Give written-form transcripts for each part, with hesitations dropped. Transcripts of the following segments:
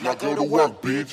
Now go to work, bitch.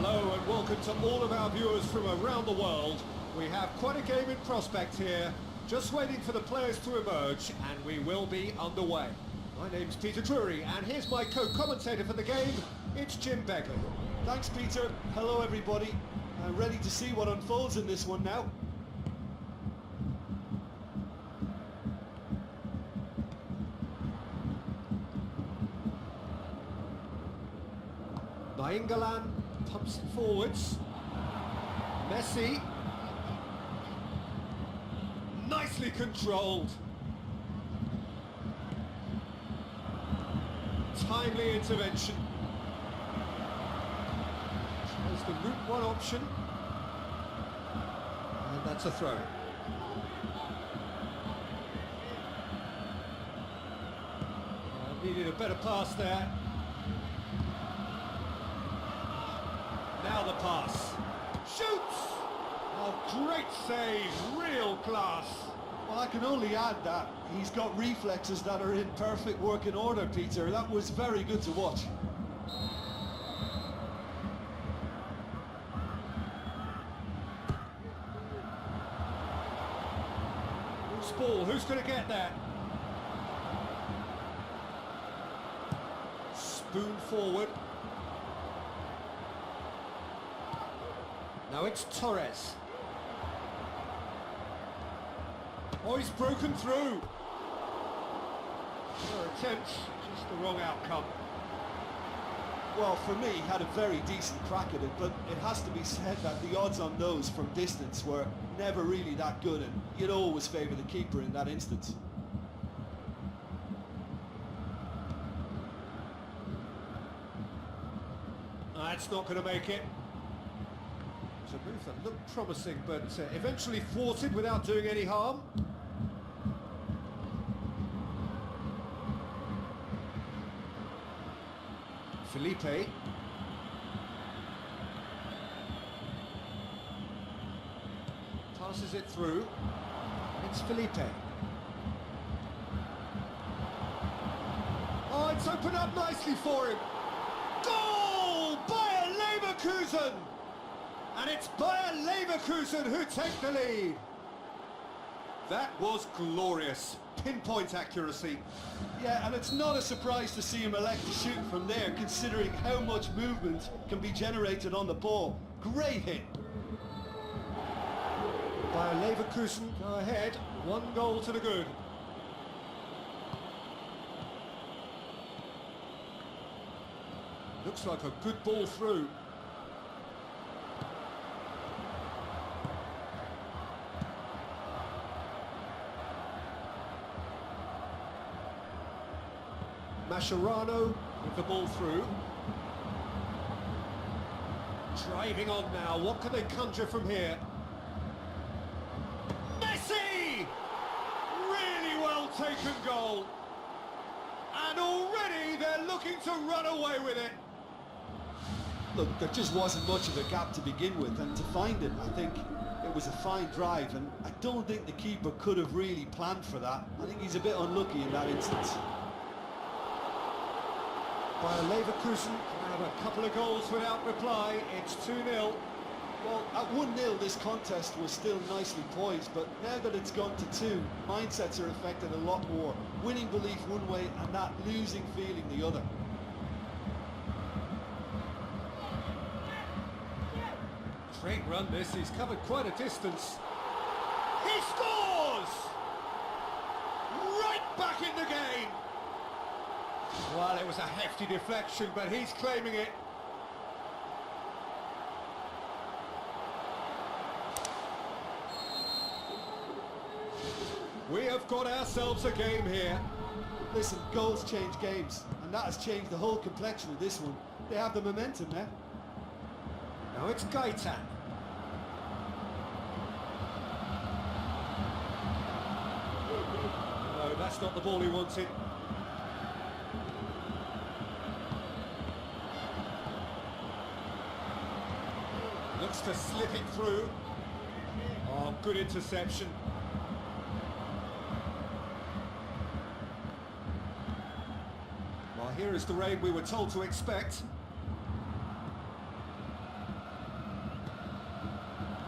Hello and welcome to all of our viewers from around the world. We have quite a game in prospect here, just waiting for the players to emerge, and we will be underway. My name's Peter Drury, and here's my co-commentator for the game, it's Jim Begley. Thanks, Peter. Hello, everybody. I'm ready to see what unfolds in this one now. Nainggolan pumps it forwards. Messi. Nicely controlled. Timely intervention. There's the route one option. And that's a throw. Needed a better pass there. Now the pass. Shoots! Oh, great save, real class. Well, I can only add that he's got reflexes that are in perfect working order, Peter. That was very good to watch. Loose ball, who's going to get that? Spoon forward. Now it's Torres. Oh, he's broken through. Their attempts, just the wrong outcome. Well, for me, he had a very decent crack at it, but it has to be said that the odds on those from distance were never really that good, and you'd always favour the keeper in that instance. That's not going to make it. It's a move that looked promising, but eventually thwarted without doing any harm. Felipe. Passes it through. It's Felipe. Oh, it's opened up nicely for him. Goal! Bayer Leverkusen! And it's Bayer Leverkusen who take the lead. That was glorious. Pinpoint accuracy. Yeah, and it's not a surprise to see him elect to shoot from there, considering how much movement can be generated on the ball. Great hit. Bayer Leverkusen go ahead, 1 goal to the good. Looks like a good ball through. Mascherano with the ball through. Driving on now, what can they conjure from here? Messi! Really well taken goal. And already they're looking to run away with it. Look, there just wasn't much of a gap to begin with, and to find it, I think it It was a fine drive, and I don't think the keeper could have really planned for that. I think he's a bit unlucky in that instance. Bayer Leverkusen have a couple of goals without reply. It's 2-0. Well, at 1-0 this contest was still nicely poised, but now that it's gone to 2, mindsets are affected a lot more. Winning belief one way and that losing feeling the other. Great run this, he's covered quite a distance. He scores! Right back in the game! Well, it was a hefty deflection, but he's claiming it. We have got ourselves a game here. Listen, goals change games, and that has changed the whole complexion of this one. They have the momentum now. Now it's Gaitan. No, that's not the ball he wanted. Looks to slip it through. Oh, good interception. Well, here is the rain we were told to expect.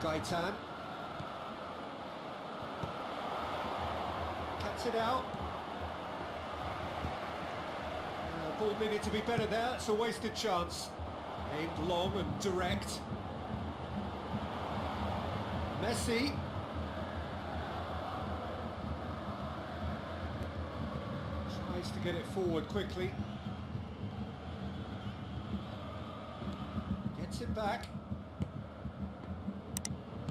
Gaitan. Cuts it out. Ball needed to be better there, it's a wasted chance. Aimed long and direct. Messi. Tries to get it forward quickly. Gets it back.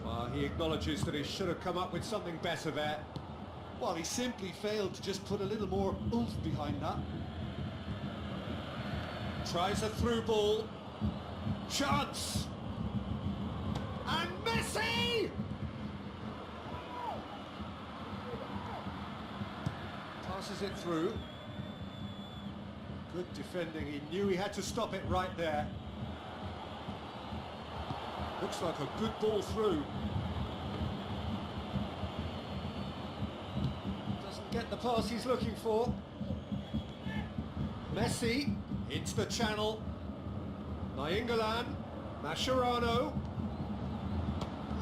Well, he acknowledges that he should have come up with something better there. Well, he simply failed to just put a little more oomph behind that. Tries a through ball. Chance! And Messi! Passes it through. Good defending, he knew he had to stop it right there. Looks like a good ball through. Doesn't get the pass he's looking for. Messi into the channel. Nainggolan. Mascherano.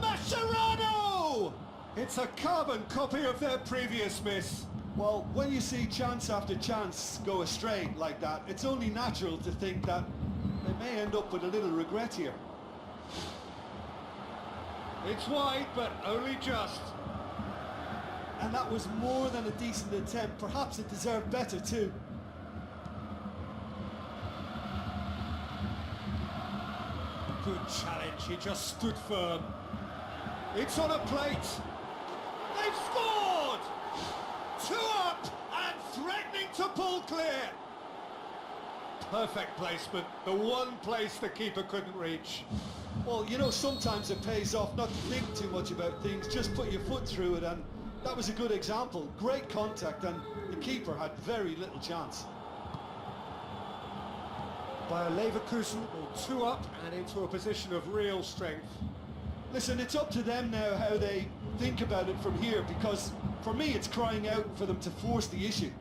Mascherano! It's a carbon copy of their previous miss. Well, when you see chance after chance go astray like that, it's only natural to think that they may end up with a little regret here. It's wide, but only just. And that was more than a decent attempt. Perhaps it deserved better too. Good challenge, he just stood firm. It's on a plate. They've scored! 2 up and threatening to pull clear. Perfect placement, the one place the keeper couldn't reach. Well, you know, sometimes it pays off not to think too much about things, just put your foot through it, and that was a good example. Great contact, and the keeper had very little chance. Bayer Leverkusen all 2 up and into a position of real strength. Listen, it's up to them now how they think about it from here, because for me it's crying out for them to force the issue.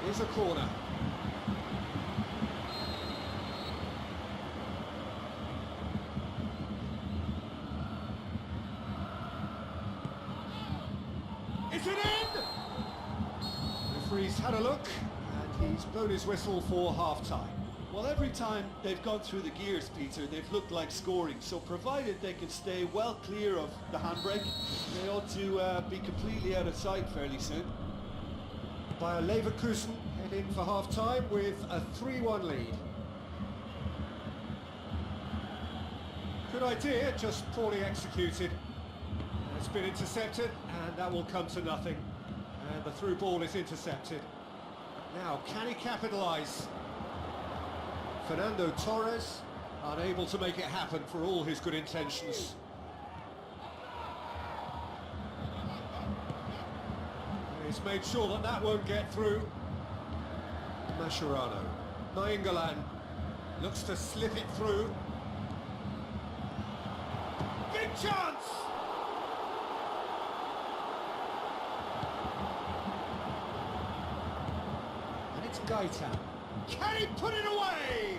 Here's a corner. Is it in? The referee's had a look and he's blown his whistle for half-time. Well, every time they've gone through the gears, Peter, they've looked like scoring. So provided they can stay well clear of the handbrake, they ought to be completely out of sight fairly soon. Bayer Leverkusen head in for half-time with a 3-1 lead. Good idea, just poorly executed. It's been intercepted and that will come to nothing. And the through ball is intercepted. Now, can he capitalise? Fernando Torres, unable to make it happen for all his good intentions. He's made sure that that won't get through. Mascherano. Nainggolan looks to slip it through. chance! And it's Gaetan. Can he put it away?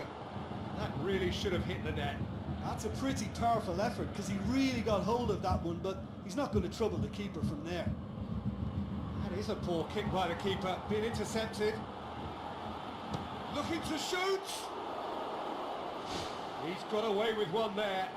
That really should have hit the net. That's a pretty powerful effort because he really got hold of that one, but he's not going to trouble the keeper from there. That is a poor kick by the keeper, being intercepted. Looking to shoot! He's got away with one there.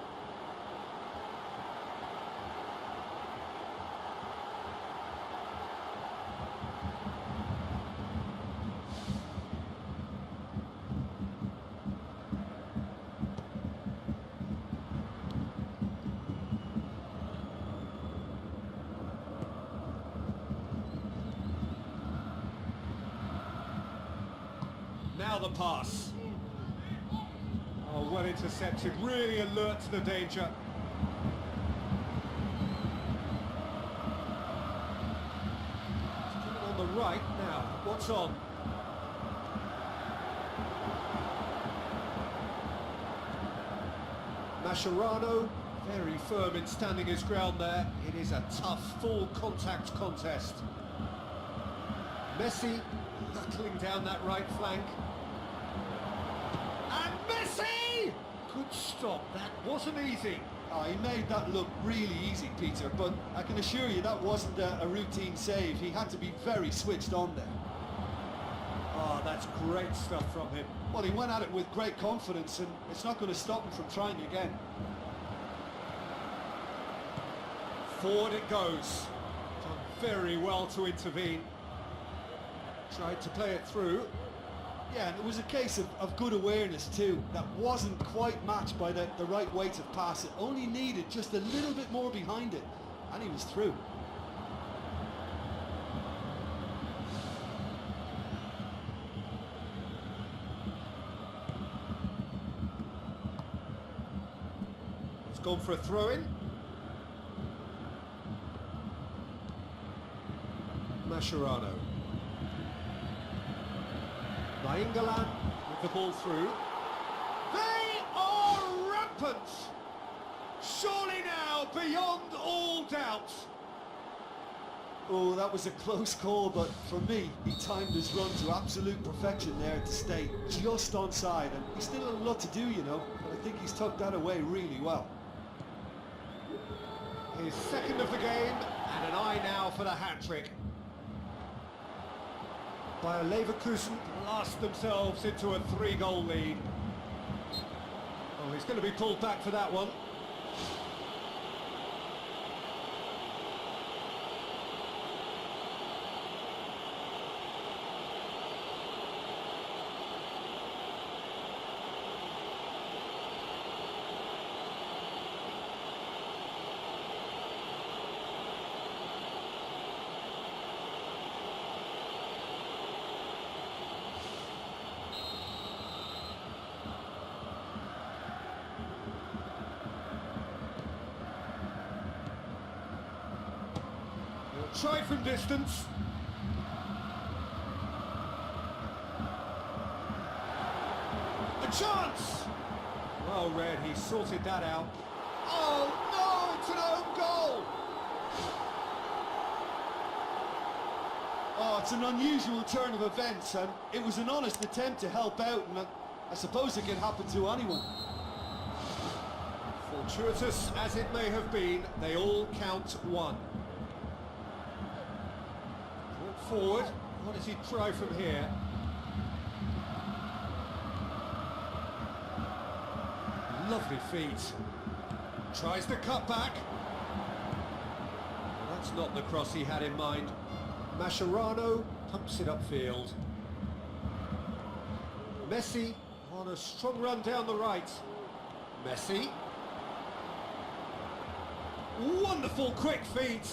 Now the pass. Oh, well intercepted, really alert to the danger. He's coming on the right now. What's on? Mascherano, very firm in standing his ground there. It is a tough, full contact contest. Messi knuckling down that right flank. And Messi! Good stop, that wasn't easy. Oh, he made that look really easy, Peter, but I can assure you that wasn't a routine save. He had to be very switched on there. Oh, that's great stuff from him. Well, he went at it with great confidence, and it's not going to stop him from trying again. Forward it goes. Done very well to intervene. Tried to play it through. Yeah, and it was a case of good awareness too. That wasn't quite matched by the right weight of pass. It only needed just a little bit more behind it, and he was through. It's gone for a throw-in. Mascherano. Nainggolan with the ball through. They are rampant! Surely now, beyond all doubt. Oh, that was a close call, but for me, he timed his run to absolute perfection there to stay just onside, and he's still a lot to do, you know, but I think he's tucked that away really well. His second of the game, and an eye now for the hat-trick. Bayer Leverkusen blast themselves into a 3-goal lead. Oh, he's going to be pulled back for that one. Try from distance. A chance! Well read, he sorted that out. Oh no, it's an own goal! Oh, it's an unusual turn of events, and it was an honest attempt to help out, and I suppose it can happen to anyone. Fortuitous as it may have been, they all count one. Forward, what does he try from here? Lovely feet. Tries the cut back. Well, that's not the cross he had in mind. Mascherano pumps it upfield. Messi on a strong run down the right. Messi. Wonderful quick feet.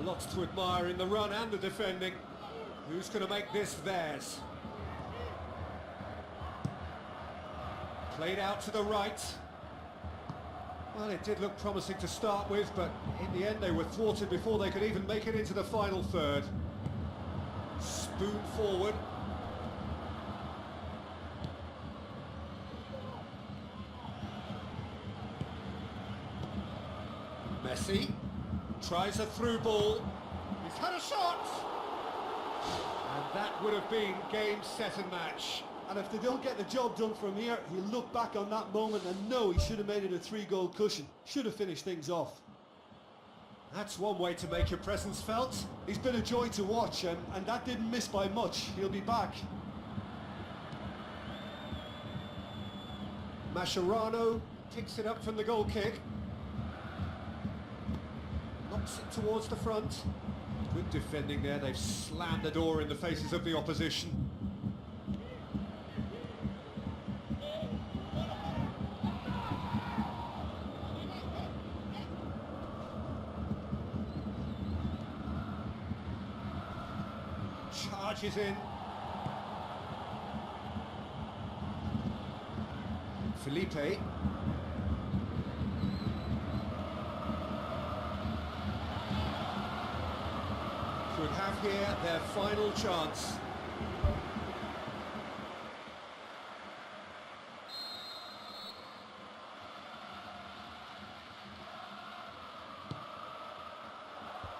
Lots to admire in the run and the defending. Who's going to make this theirs? Played out to the right. Well, it did look promising to start with, but in the end they were thwarted before they could even make it into the final third. Spoon forward. Messi tries a through ball. He's had a shot! And that would have been game, set and match. And if they don't get the job done from here, he'll look back on that moment and know he should have made it a 3-goal cushion. Should have finished things off. That's one way to make your presence felt. He's been a joy to watch, and that didn't miss by much. He'll be back. Mascherano picks it up from the goal kick. Knocks it towards the front. Good defending there. They've slammed the door in the faces of the opposition. Charges in. Felipe. Could have here their final chance.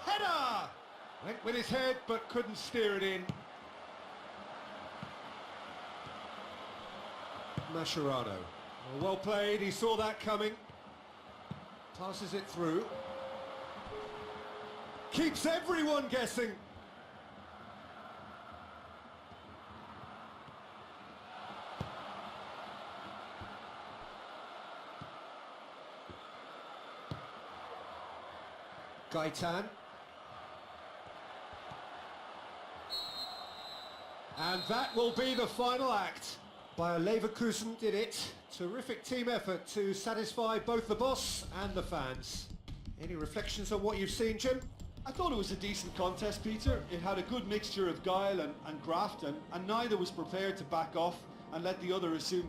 Header! Went with his head but couldn't steer it in. Mascherano. Well played, he saw that coming. Passes it through. Keeps everyone guessing. Gaitan. And that will be the final act. Bayer Leverkusen did it. Terrific team effort to satisfy both the boss and the fans. Any reflections on what you've seen, Jim? I thought it was a decent contest, Peter. It had a good mixture of guile and graft, and neither was prepared to back off and let the other assume